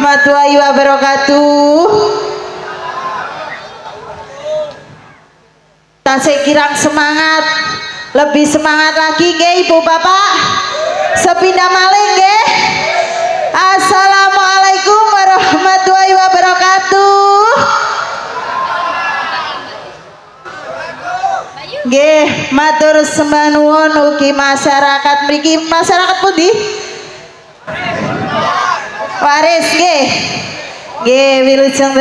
warahmatullahi wabarakatuh. Tasik kirang semangat, lebih semangat lagi nggih Ibu Bapak. Sepindah malih nggih. Assalamualaikum warahmatullahi wabarakatuh. Nggih, matur sembah nuwun ugi masyarakat mriki. Masyarakat pundi? Waris nggih. Nggih, wilujeng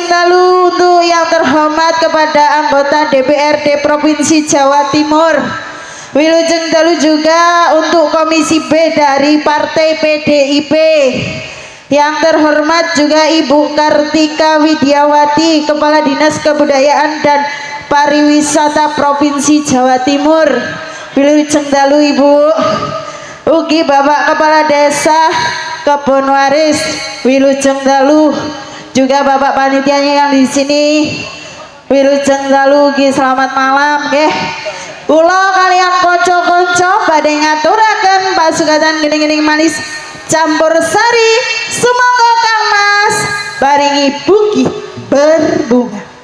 dalu untuk yang terhormat kepada anggota DPRD Provinsi Jawa Timur. Wilujeng dalu juga untuk Komisi B dari Partai PDIP. Yang terhormat juga Ibu Kartika Widiawati, Kepala Dinas Kebudayaan dan Pariwisata Provinsi Jawa Timur. Wilujeng dalu Ibu. Ugi Bapak Kepala Desa Kebon Waris, wilujeng dalu juga Bapak panitianya yang di sini. Wilujeng dalu ugi selamat malam nggih. Kula kalian konco-konco badhe ngaturaken pasugatan gening-gening manis campur sari sumangga Kang Mas baringi buki berbunga.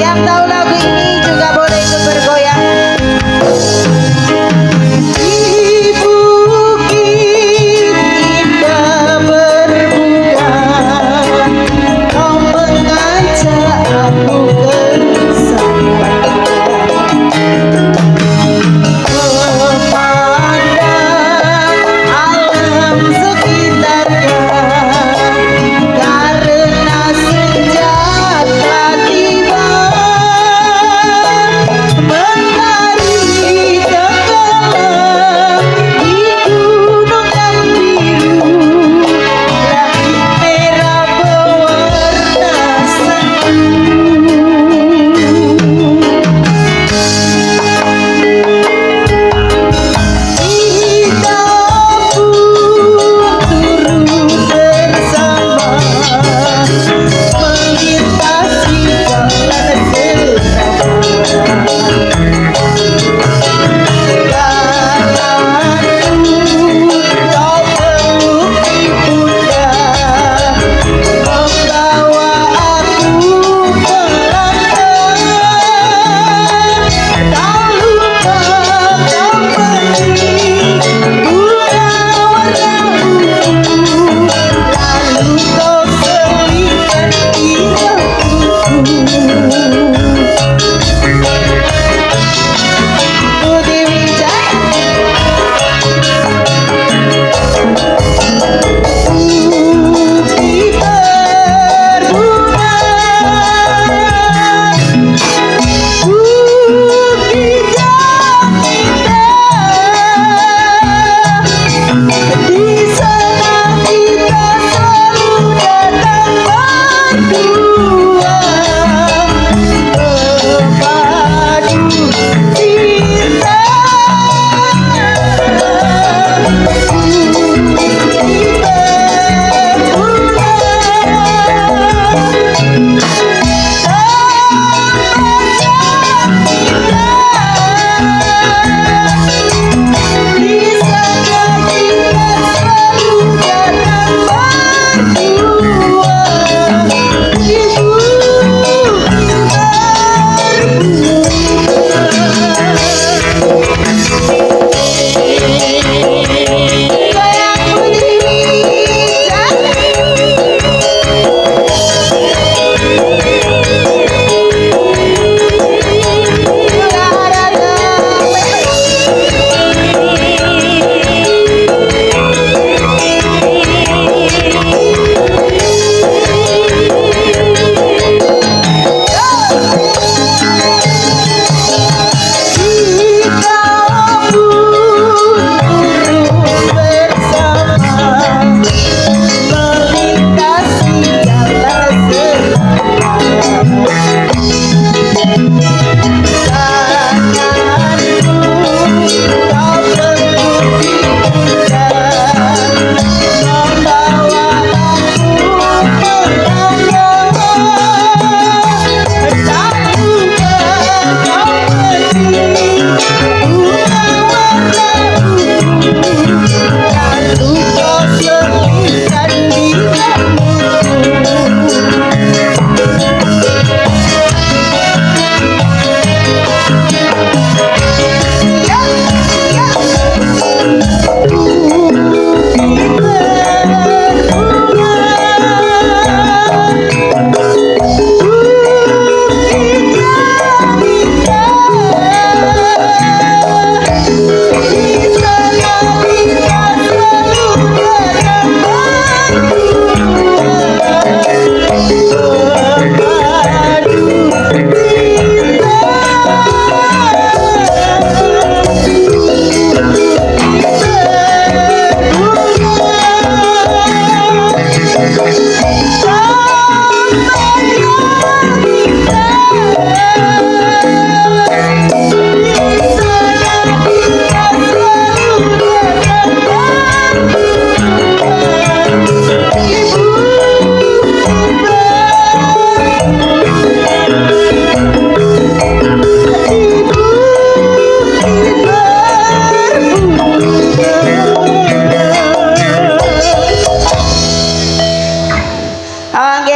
Yang tahu lagu ini juga boleh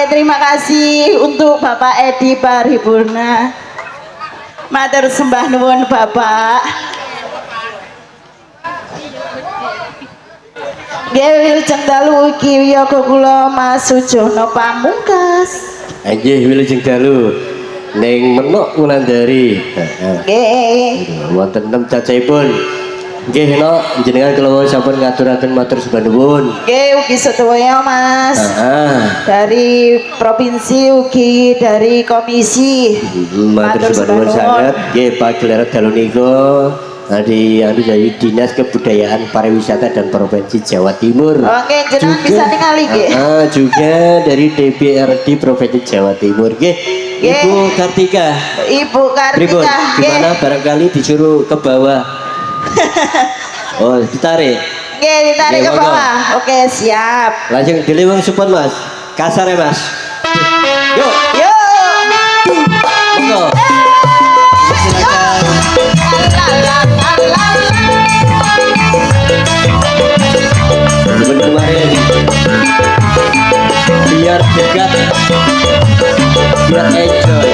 Terima kasih untuk Bapak Edi Paripurna. Matur sembah nuwun Bapak. Nggih wilujeng dalu ugi wiyaga kula Mas Sujono Pamungkas. Nggih wilujeng dalu ning Menuk Wulandari. Nggih. Wonten 6 cacahipun. Nggih no jenengan kula sampun ngaturaken matur sembah nuwun. Nggih ugi sedaya Mas. Dari provinsi ugi dari komisi. Matur sembah nuwun sanget. Nggih pagelaran dalu nika dari Dinas Kebudayaan Pariwisata dan Provinsi Jawa Timur. Oke, jenengan bisa ningali nggih. Juga dari DPRD Provinsi Jawa Timur nggih. Ibu Kartika. Ibu Kartika. Gimana barangkali disuruh ke bawah. Oh, ditarik. Oke, ditarik ke bawah. Oke, siap. Langsung diliwang support Mas. Kasar ya Mas. Yuk. Yuk. Monggo. Silakan. Kemarin biar dekat, biar enjoy.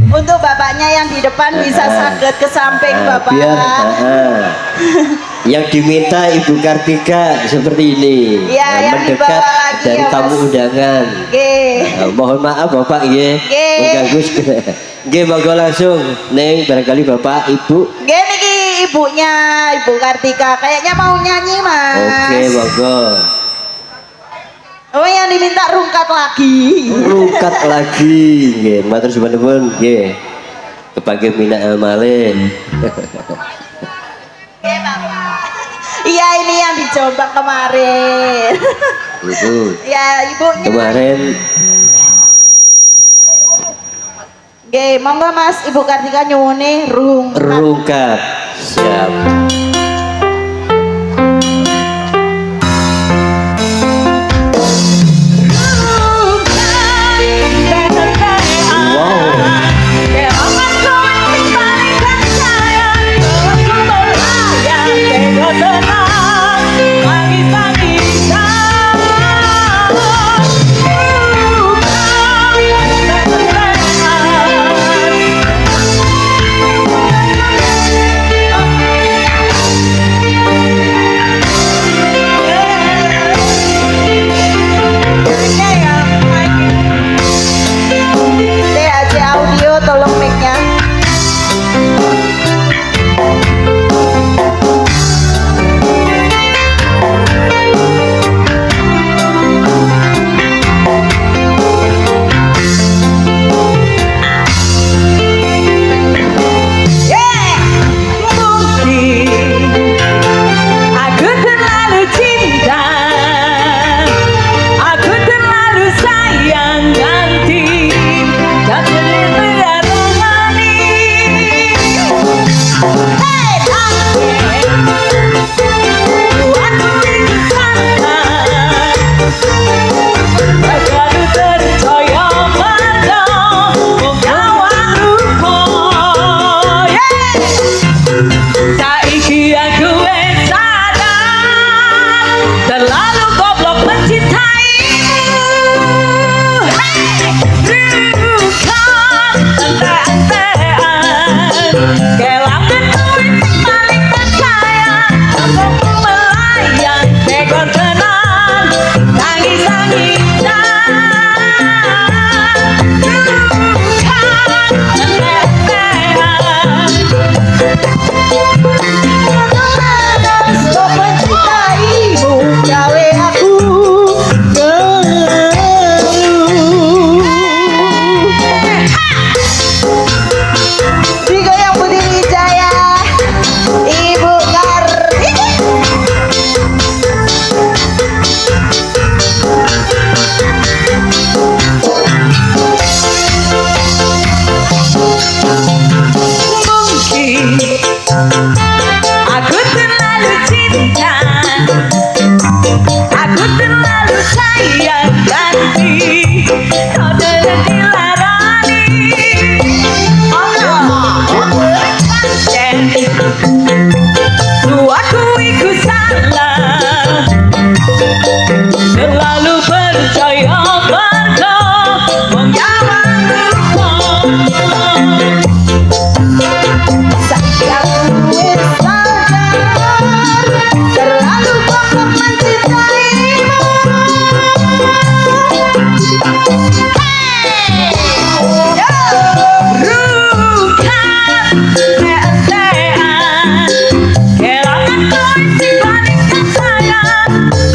Untuk bapaknya yang di depan bisa saged ke samping Bapak. Biar yang diminta Ibu Kartika seperti ini. Ya, yang mendekat lagi, dari ya, tamu undangan. Mohon maaf Bapak nggih mengganggu. Nggih monggo langsung neng barangkali Bapak Ibu. Nggih niki ibunya Ibu Kartika kayaknya mau nyanyi Mas. Oke monggo. Oh yang diminta rungkat lagi. Rungkat lagi, nggih. Matur suwun nuwun, nggih. Kepanggih minak malih. Iya ini yang di Jombang kemarin. Ya ibunya. Kemarin. Nggih, monggo Mas Ibu Kartika nyuwune rungkat. Rungkat. Siap. Kelangan duit paling tersayang, aku melayang tegon tenang, tangis-tangisan. Stop mencintaimu, gawe aku digoyang Budi Wijaya, Ibu Kartini. Mungkin aku terlalu cinta, aku terlalu sayang hati, kau dengan dilarani. Oh no, pancen lu aku ikut salah, terlalu percaya pada menjawab Sayang wis sadar, terlalu banget mencintaimu.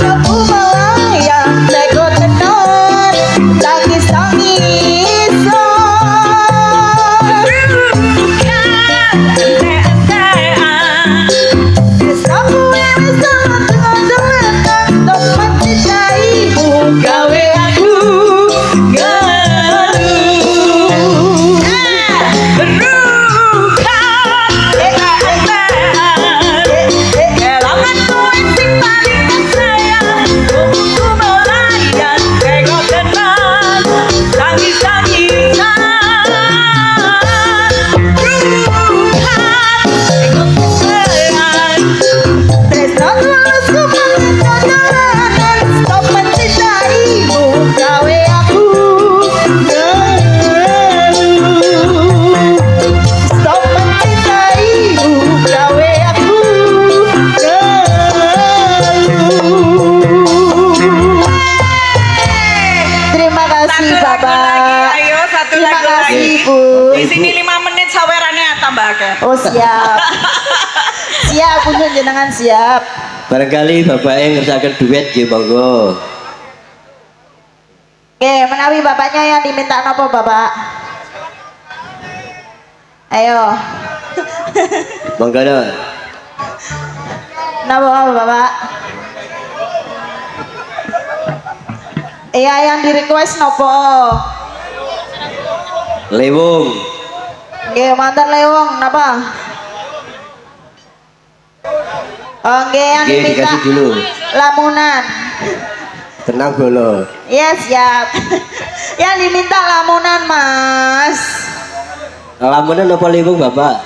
Aku melayang teko tenan, tangis-tangisan. Aku wis sangat dengan untuk mencintaimu, gawe aku tresno tulus ku mengenalanan. Stop mencintaimu, gawe aku stop mencintaimu, gawe aku Terima kasih Bapak. Ayo satu Terima lagu kasih lagi. Bu. Di sini 5 menit sawerannya tambah akeh. Oh siap. Siap, punjul jenengan siap. Barangkali bapak yang ngerjakan duet ya monggo. Oke, menawi bapaknya yang diminta apa Bapak? Ayo. Monggo no. Napa Bapak? Iya, yang di request nopo? Lewung. Oke, mantan lewong, napa? Oke, yang Oke, diminta dikasih dulu. lamunan. Tenang dulu. Iya, siap. Yang diminta lamunan, Mas. Lamunan apa lewung bapak?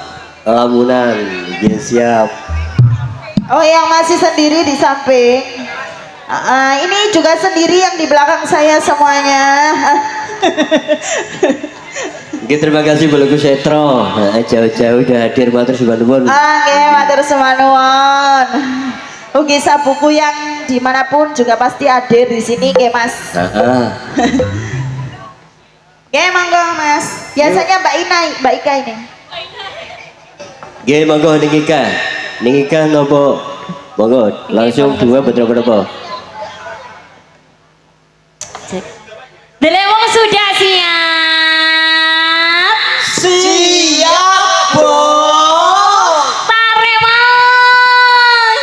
Lamunan. Oke, siap. Oh, yang masih sendiri di samping. Ini juga sendiri yang di belakang saya semuanya. Oke, terima kasih Buluku Setro. Jauh-jauh udah hadir matur suwun. Oke, matur semanuan. Ugi sabuku yang dimanapun juga pasti hadir di sini, ke Mas. Oke, monggo Mas. Biasanya Mbak Ika ini. Oke, monggo Ning Ika nopo? Monggo, langsung dua betul apa? Delewong sudah siap. Siap, Bos. Tarik Mas.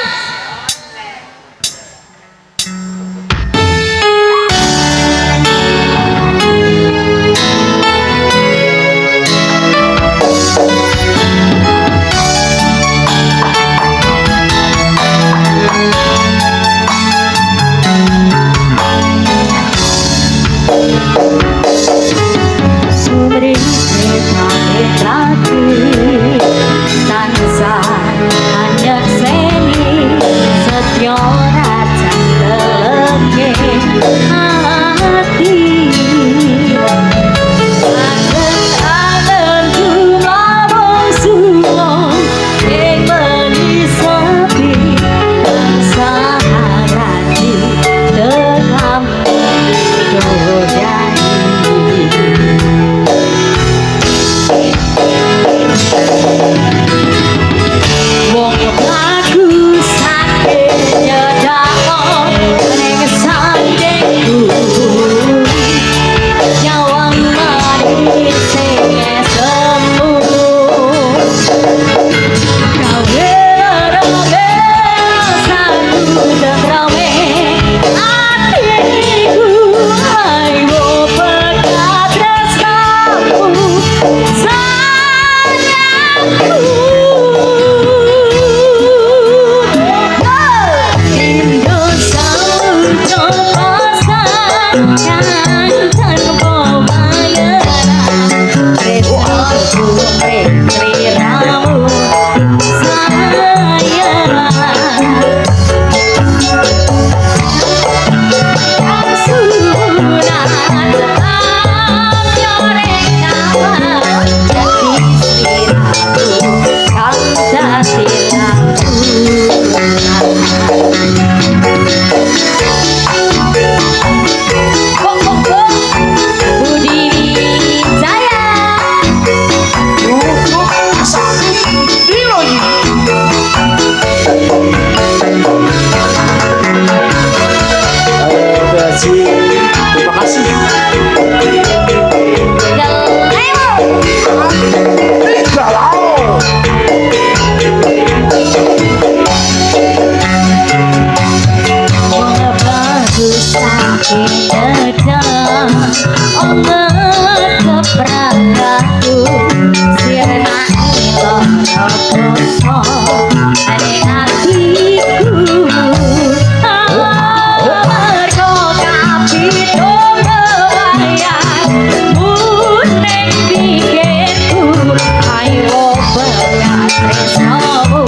tresnomu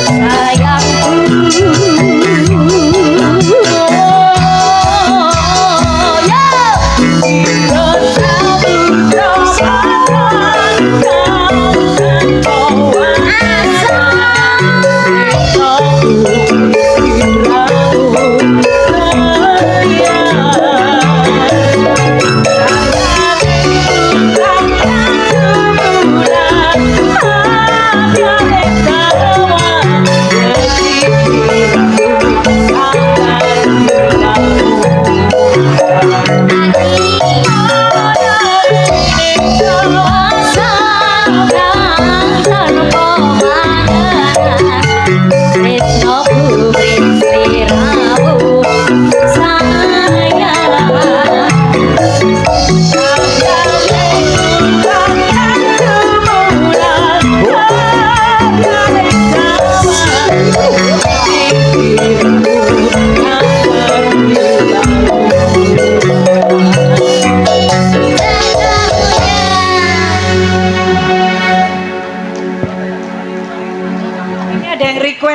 sayangku.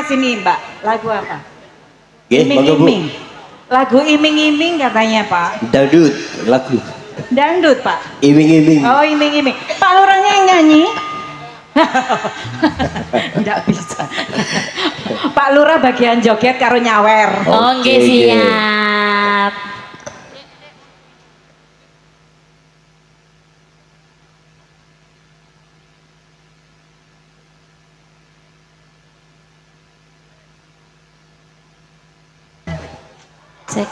Ini Mbak, lagu apa? Nggih, monggo Bu. Iming-iming. Lagu iming-iming katanya Pak. Dangdut lagu. Dangdut Pak. Iming-iming. Oh iming-iming. Pak Lurahnya yang nyanyi? Enggak bisa. Pak Lurah bagian joget karo nyawer. Oke, Oke, siap. Cek.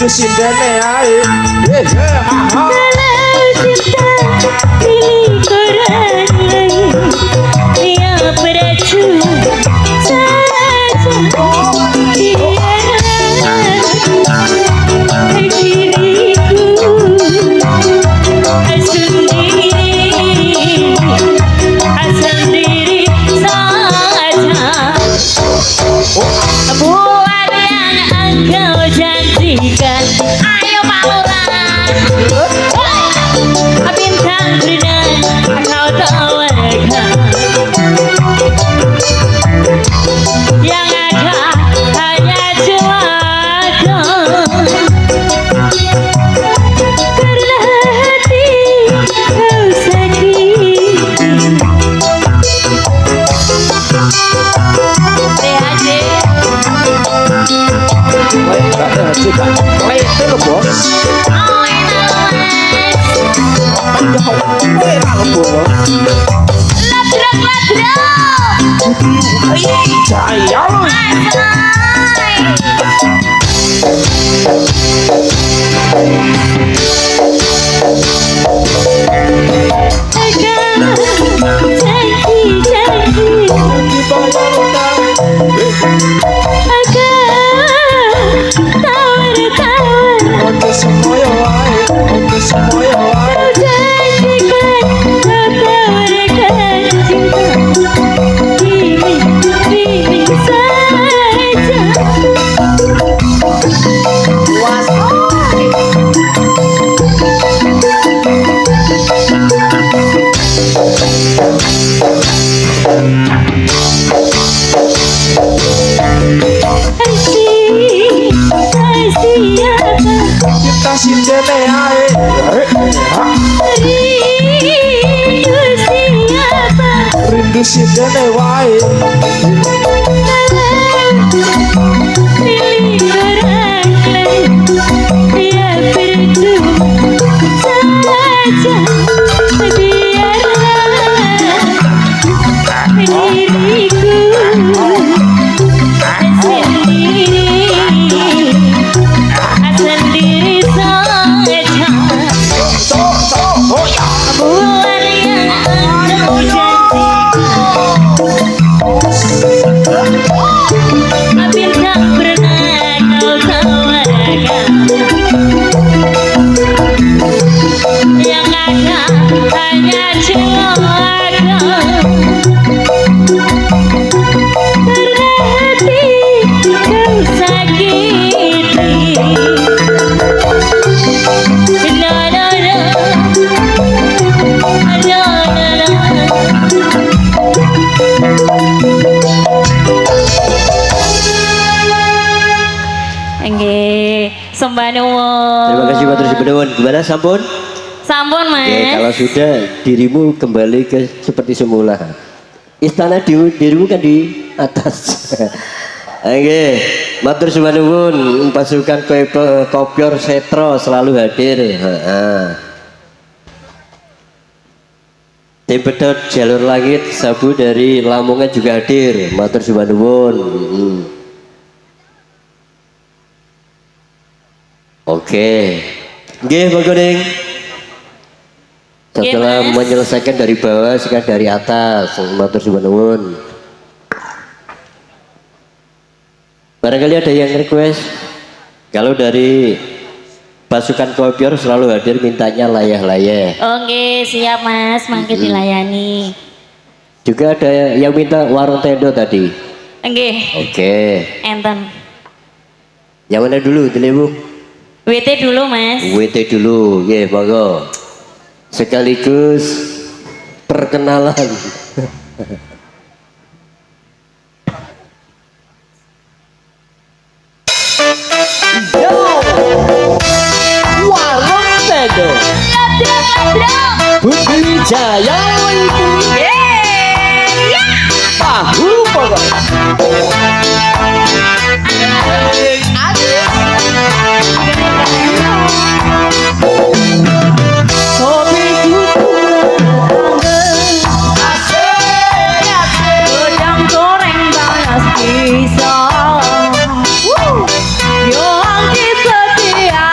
sindene ae ha Kalau cinta milik orang lain, dia beracun saja. Biarlah diriku sendiri saja. Buat yang engkau janjikan, ayo Pak Lurah. Bintang berdaan kau tawarkan, yang ada hanya celaka. Karena hati kau sakiti. kita sindene ae rindu sindene wae Sembah nuwun. Terima kasih Matur Nuwun. Gimana sampun? Sampun Mas. Oke, kalau sudah dirimu kembali ke seperti semula. Istana dirimu kan di atas. Oke, Matur Nuwun. Pasukan Kopior Setro selalu hadir. Tim pedot jalur langit Sabu dari Lamongan juga hadir. Matur Nuwun. Oke, nggih Bang Kuning. Setelah menyelesaikan dari bawah, sekarang dari atas. Matur nuwun. Barangkali ada yang request. Kalau dari pasukan Kopior selalu hadir, mintanya layah-layah. Oke, siap Mas, mangke dilayani. Juga ada yang minta warung tendo tadi. Nggih. Oke. Enten. Yang mana dulu, Ibu? WT dulu Mas. WT dulu, ya monggo. Sekaligus perkenalan. Yo, warung tendo. Budi Jaya itu. Tahu pokok. Bisa, yang setia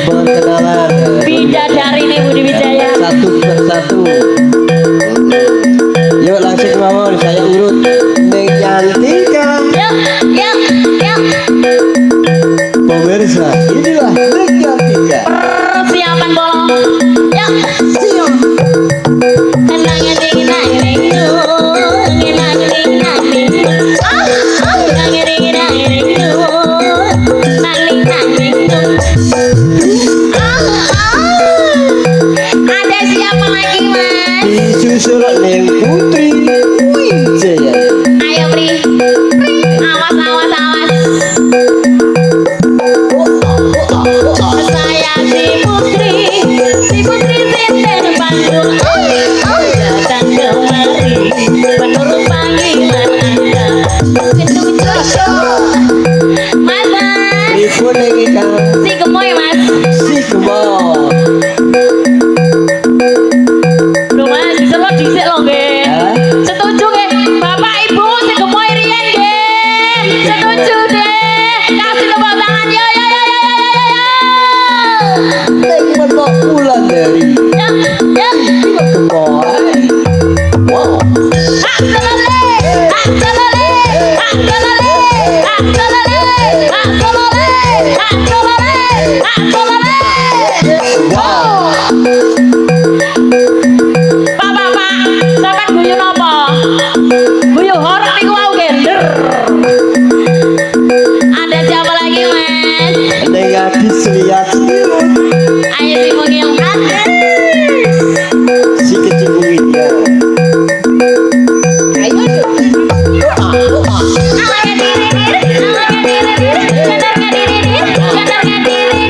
perkenalan Bidadari nih Budi Wijaya. satu persatu. Yuk langsung mawon saya urut Neng Yantika. Yuk, yuk, yuk. Pemirsa, inilah Neng Yantika. Persiapan bolong. Yuk. Siap. Nang ding nang ding dung, nang ding nang ding. Ah, ah, nang ding nang ding dung, nang ding nang ding dung. Ah, ah. Ada siapa lagi, Mas? Disusul Neng Putri Wijaya. Ayo, Pri. Awas, awas, awas. Saya si Putri Sinten Bandung. Datang kemari menurut panggilan Anda. Gendung cucu. Mas, Mas. Ibu Neng Ika. Si gemoy, Mas. Si Kemol. Loh, Mas, diselot dhisik lho, nggih. Hah? Setuju nggih. Bapak Ibu si gemoy riyen nggih. Setuju deh. Kasih tepuk tangan. Yo yo yo yo yo yo yo. Neng Menok Bulan dari Yo yo. Kemol. Wow. Hak selele. Hak selele. Hak selele. Hak selele. Hak selele. Hak selele. Hak selele. Wow. Pak, sampean guyu napa? Guyu horor niku wau gender. Ada siapa lagi, Mas? Neng Adis lihat Ayo si mungil Adis. si kecil ya. Awalnya diri, awalnya diri, gendernya diri, gendernya diri,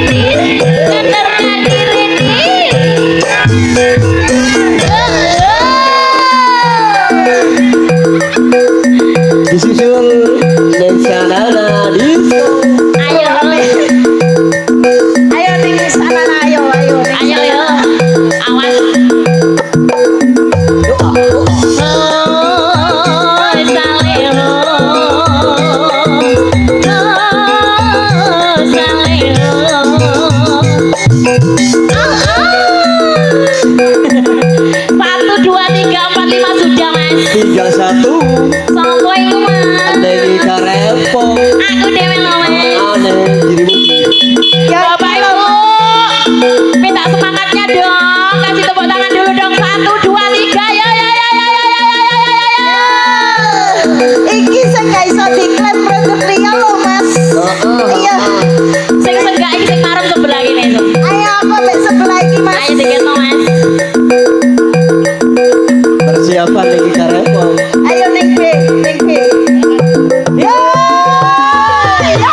gendernya diri. Disusul Neng Sanana Disco. Ayo, Ayo ning sana ayo ayo. ayo yo, awas. Satu, dua, tiga, empat, lima sudah, Mas. 31 Sopo iku, Mas? Neng Ika Repo. Aku dewe lho, Mas. Aneh dirimu. Ya Bapak Ibu, minta semangatnya dong. Kasih tepuk tangan dulu dong. Satu, dua, tiga. Ya, ya, ya, ya, ya, ya, ya, ya, ya, ya. iki sing gak iso diklaim produk liya lho Mas. Iya. Sing senggak iki sing marem sebelah kene itu. Ayo aku mek sebelah iki Mas. Ayo diketno, Mas. Persiapan Neng Ika Repo. Ayo ning B, ning B. Ya. Ya.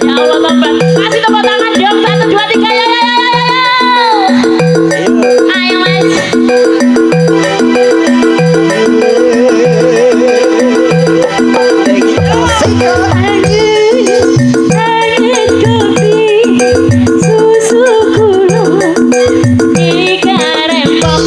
Ya Allah, Bapak. Kasih tepuk tangan dong. Satu, dua, tiga. Ya, ya, ya, ya, ya, ya. Ayo, Mas. Susu gulung Ika rempong.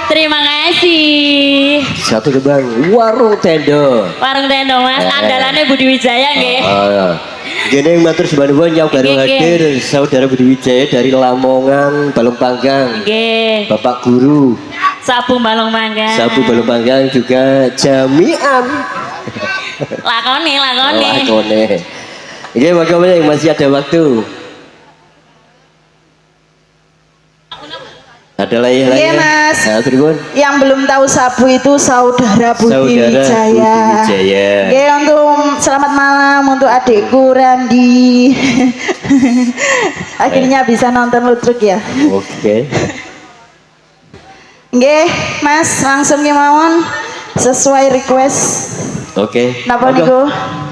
Terima kasih. Satu kembang warung tendo. Warung tendo, Mas. Andalannya Budi Wijaya nggih. Oh, ya. Gini matur suwun yang baru Nggih, nggih. hadir saudara Budi Wijaya dari Lamongan, Balong Panggang. Nggih. Bapak Guru, Sabu Balong Mangga. Sabu Balong Panggang juga Jamian. Lakoni. Lakone. Nggih, bagaimana yang masih ada waktu? Ada lagi Iya, Mas. Nah, pripun? Yang belum tahu Sabu itu saudara Budi Saudara Wijaya. Budi Wijaya. Oke, untuk selamat malam untuk adikku Randi. Akhirnya bisa nonton Ludruk ya. Oke. Nggih, Mas, langsung kemauan sesuai request. Oke. Napa Monggo. niku?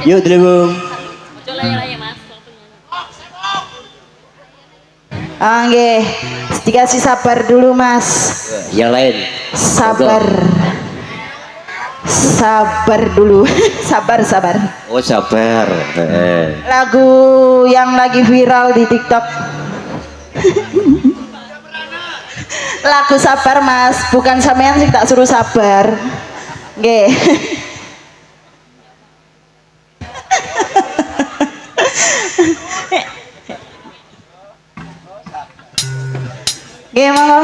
Yuk, Drebung. Ah, nggih. Dikasih sabar dulu, Mas. Yang lain. Sabar. Sabar dulu. sabar. Oh, sabar. Lagu yang lagi viral di TikTok. Lagu sabar, Mas, bukan sampean sing tak suruh sabar. Nggih. Nggih, monggo.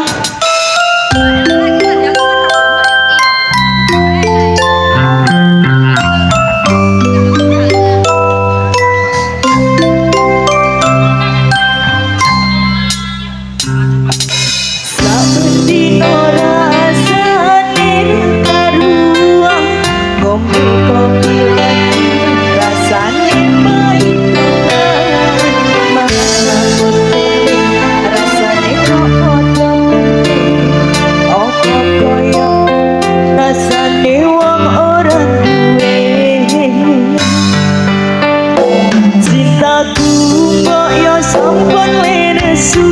Sabendino rasane karuang ngombe kopi lagi rasane pahit mangan rasane kok padha opo koyo rasane wong ora duwe cintaku kok yo sampun lenesu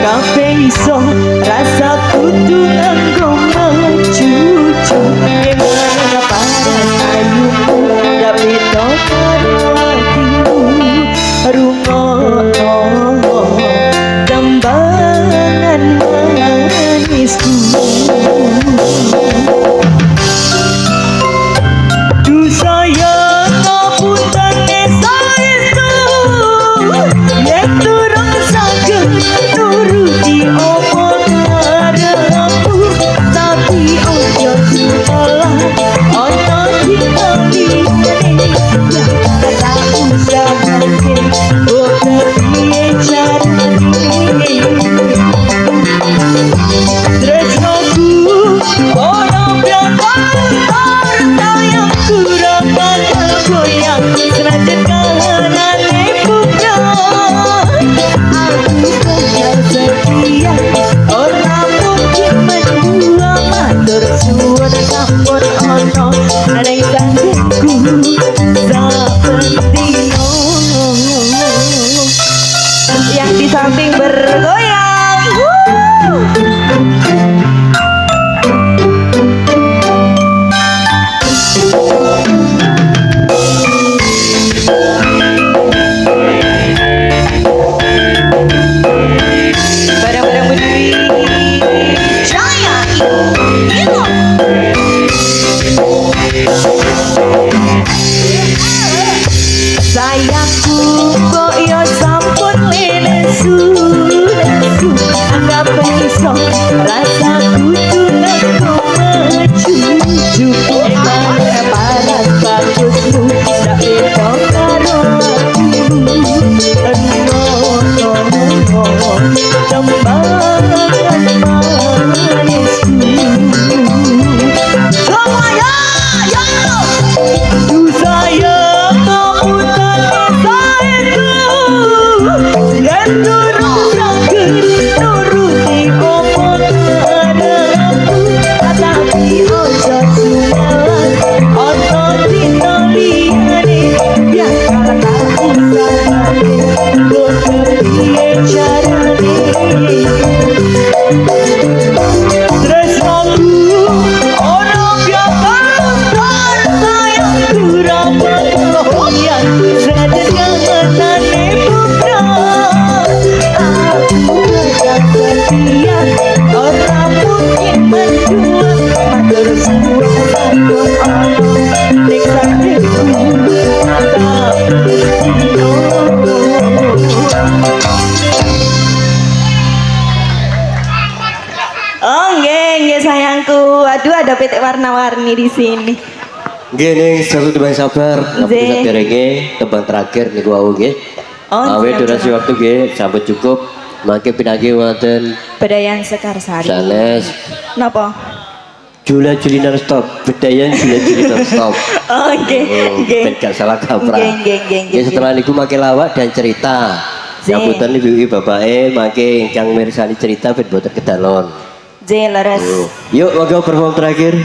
kabeh iso rasa kudu nganggo mecucu gimana paras ayumu gak beda karo hatimu rungono tembangan manisku du sayang ngapunten saestu yen durung saged nuruti apa karepku tapi ojo salah ana dikalihane kata usah mungkin bukan piye carane tresnoku ora piantar sayang kurang goyang senajan kahanane putra aku punya setia orang mungkin mendua matur suwun sampun ono ning tanganku sapendino yang di samping bergoyang. Barang-barang berdiri Jaya Ilo sayangku kok yo sampun lenesu anggap iso rasa kudu nganggo mecucu emang paras bagusmu gak beda karo aku tembangan manisku semuanya ya du sayang ngapunten saestu warna-warni di sini. Gini satu tembang sabar, Nggih. ngapunten saderenge tembang terakhir niku wau nggih. Oh, Awe siap, durasi waktu nggih sampai cukup. Mangke pinanggi wonten Bedayan Sekarsari. sanes Napa? Jula Juli non-stop, bedayan Jula Juli non-stop. Oh, nggih, nggih. Ben gak salah kaprah. Nggih, nggih, nggih, Ya nggih. setelah niku mangke lawak dan cerita. Nggih. Ngapunten ibu bapake mangke ingkang mirsani cerita ben boten kedalon. J leres. Yuk, monggo perform terakhir.